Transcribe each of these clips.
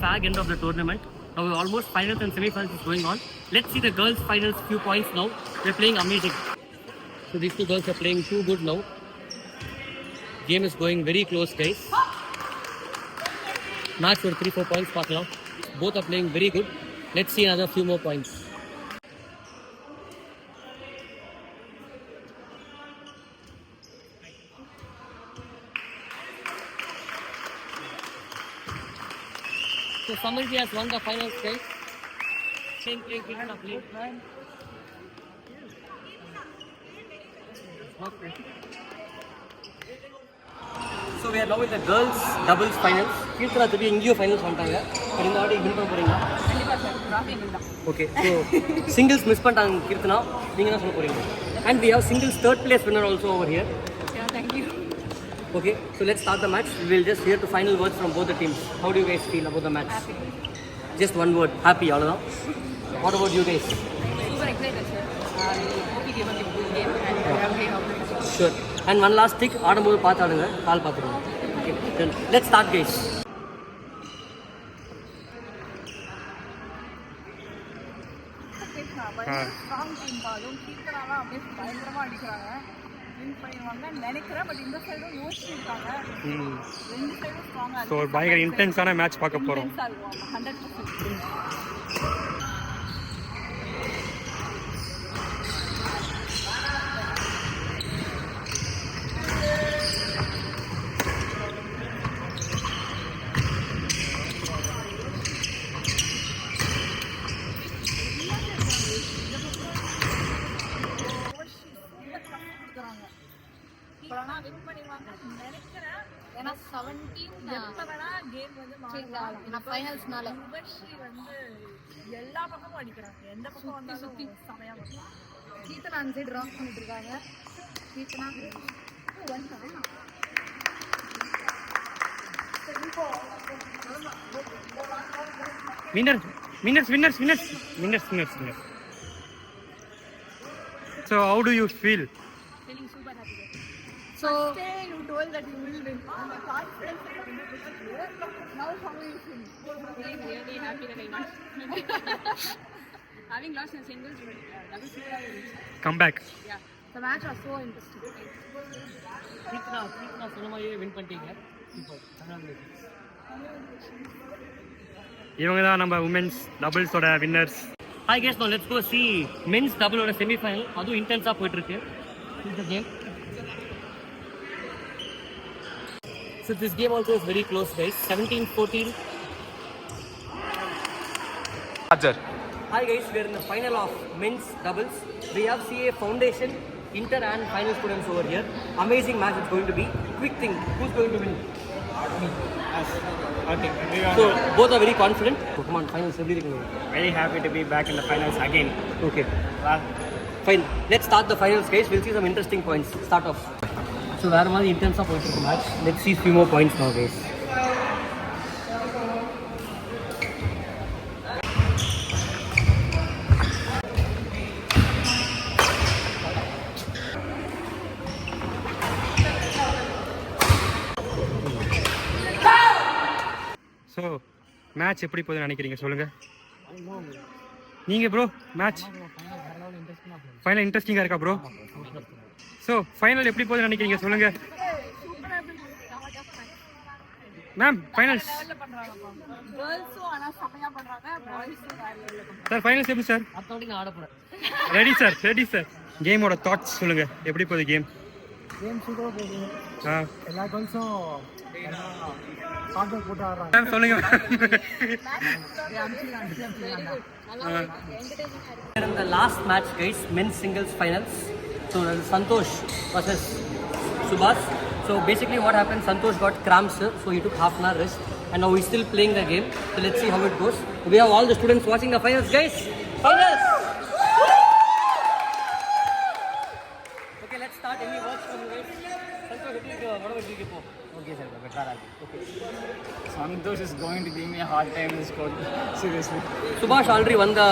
fag end of the tournament. Now almost finals and semi-finals is going on. Let's see the girls' finals. Few points now. They're playing amazing. So these two girls are playing too good now. Game is going very close, guys. Match for 3-4 points. Both are playing very good. Let's see another few more points. So somebody has won the finals, guys. Same play, play. So we are now in the girls doubles finals. Kirtana to be India finals vantaanga. But இந்த வாட்டி win பண்ண போறீங்களா? கண்டிப்பா sir. Trophy win தான். Okay. So singles miss பண்ணிட்டாங்க Kirtana. நீங்க என்ன சொல்ல போறீங்க? And we have singles third place winner also over here. Yeah, thank you. Okay. So let's start the match. We will just hear the final words from both the teams. How do you guys feel about the match? Happy. Just one word. Happy, அவ்வளவுதான். What about you guys? Super excited, sir. Hope you give a good game and we have great opportunities. Sure. And one last trick, ஆடும்போது பார்த்து ஆடுங்க, கால் பார்த்துருங்க. Okay. Then let's start, guys. Strong team பாலும் கீர்த்தனாலாம் அப்படியே பயங்கரமா அடிக்கிறாங்க. Win பண்ணிடுவாங்கன்னு நினைக்கிறேன். But இந்த சைடும் யோசிச்சிருக்காங்க. ரெண்டு சைடும் ஸ்ட்ராங்கா ஸோ ஒரு பயங்கர இன்டென்ஸான மேட்ச் பார்க்க போகிறோம். 100%. ஏன்னா 17 எப்பவேனா கேம் வந்து மாறலாம். நான் ஃபைனல்ஸ்னால உபர்ஷி வந்து எல்லா பக்கமும் அடிக்கிறாங்க. எந்த பக்கம் வந்தாலும் சுத்தி சமயா பண்ணுவாங்க. கீர்த்தனா அந்த சைடு ராக் பண்ணிட்டு இருக்காங்க. Keerthana Winners. So how do you feel? feeling super happy. So you told that you will win. The confidence that you put here. Now how do you feel? Feeling really happy that I won. Having lost in singles, doubles Come back. yeah. The match was so interesting. Keerthana சொன்ன மாதிரியே win பண்ணிட்டீங்க. Super. இவங்க தான் நம்ம women's டபுள்ஸோட winners. Hi guys, now let's go see men's double ஓட semi final. அதுவும் இன்டென்ஸா போயிட்டு இருக்கு. இந்த game. So this game also is very close, guys. 17-14. Roger. Hi guys, we are in the final of men's doubles. We have CA Foundation, Inter and final students over here. Amazing match it's going to be. Quick thing, who's going to win? Me. Okay. So both are very confident. So, come on, finals everything. Very happy to be back in the finals again. Okay. Fine. Let's start the finals, guys. We'll see some interesting points. Start off. So where are the intense of the match? Let's see few more points now, guys. So match எப்படி போகுதுன்னு நினைக்கிறீங்க சொல்லுங்க. நீங்க bro match final இன்ட்ரெஸ்டிங்காக இருக்கா bro? So final எப்படி போகுதுன்னு நினைக்கிறீங்க சொல்லுங்க மேம். ஃபைனல்ஸ் சார், ஃபைனல்ஸ் எப்படி சார்? Ready sir. கேமோட தாட்ஸ் சொல்லுங்க, எப்படி போகுது கேம்? சூப்பராக போகுது. எல்லா கேர்ள்ஸும் போட்டு ஆடுறாங்க. மேம் சொல்லுங்க. In the last match, guys, men's singles finals. So Santosh versus Subhas. So basically what happened, Santosh got cramps, so he took half an hour rest. And now he's still playing the game. So let's see how it goes. We have all the students watching the finals, guys. Finals! Okay, let's start. Any words from you guys? Santosh, what about you? Okay, sir. Okay. Santosh is going to give me a hard time in this court. Seriously. Subhash already won the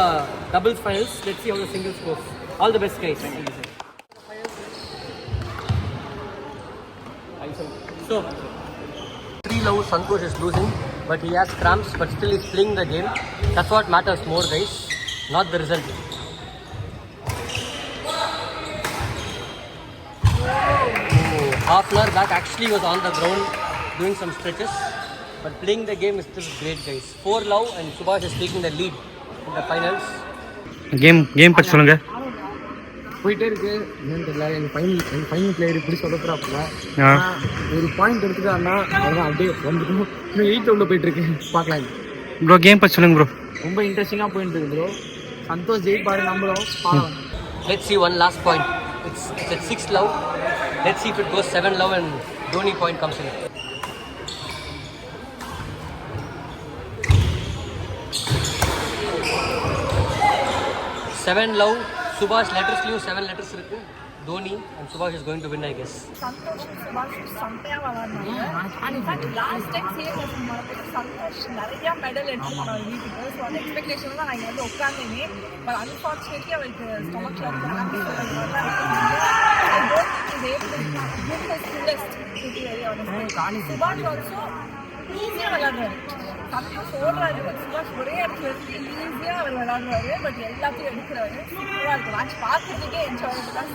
doubles finals. Let's see how the singles goes. All the best, guys. Thank you, sir. So, 3 love, Santosh is losing. but he has cramps, but still he's playing the game. That's what matters more, guys, not the result. Oh, half an hour back, actually was on the ground doing some stretches, but playing the game is still great, guys. 4-love and Subhash is taking the lead in the finals. Game பற்றி சொல்லுங்க. போயிட்டே இருக்கு என்னன்னு தெரியல. எங்கள் final player இப்படி சொல்லப்படுறாப்புல ஒரு point எடுத்துட்டாருன்னா அதெல்லாம் அப்படியே வந்துடும். இன்னும் 8 உள்ள போயிட்டு இருக்கு, பார்க்கலாம். ப்ரோ கேம் பற்றி சொல்லுங்க ப்ரோ. ரொம்ப இன்ட்ரெஸ்டிங்காக போயிட்டு இருக்கு ப்ரோ. சந்தோஷ் ஜெயிப்பாரு நம்மளும் பார்க்கலாம். Let's see one last point. It's at 6-love. Let's see if it goes 7-love and Dhoni point comes in. 7-love. Subhash letters leave 7 letters இருக்கு. Dhoni and Subhash is going to win, I guess. Santhosh Subash செம்மையா விளையாடுனாங்க. And in fact last time same வரும்போது சந்தோஷ் நிறைய medal எடுத்துட்டு போனார் வீட்டுக்கு. So அந்த expectation தான் நான் இங்கே வந்து உட்காந்தேனே. பட் அன்ஃபார்ச்சுனேட்லி அவருக்கு ஸ்டொமக்ல சுபாஷ் ஆல்சோ ஈஸியாக விளையாடுறாரு. சந்தோஷ் ஓடுறாரு, பட் சுபாஷ் ஒரே இடத்துல இருந்து ஈஸியாக அவர் விளையாடுறாரு. பட் எல்லாத்தையும் எடுக்கிறாரு. சூப்பராக இருக்கு மேட்ச் பார்க்கறதுக்கே என்ஜாய் தான்.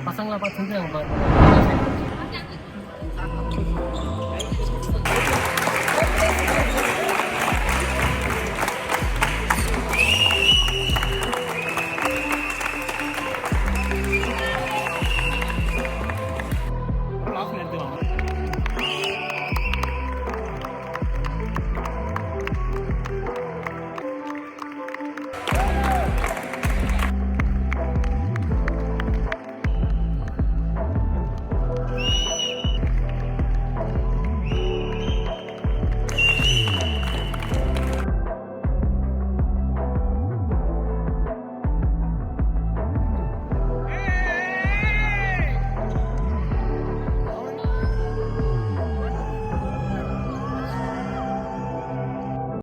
பசங்களை பார்த்து செஞ்சுருக்காங்க பாருங்க.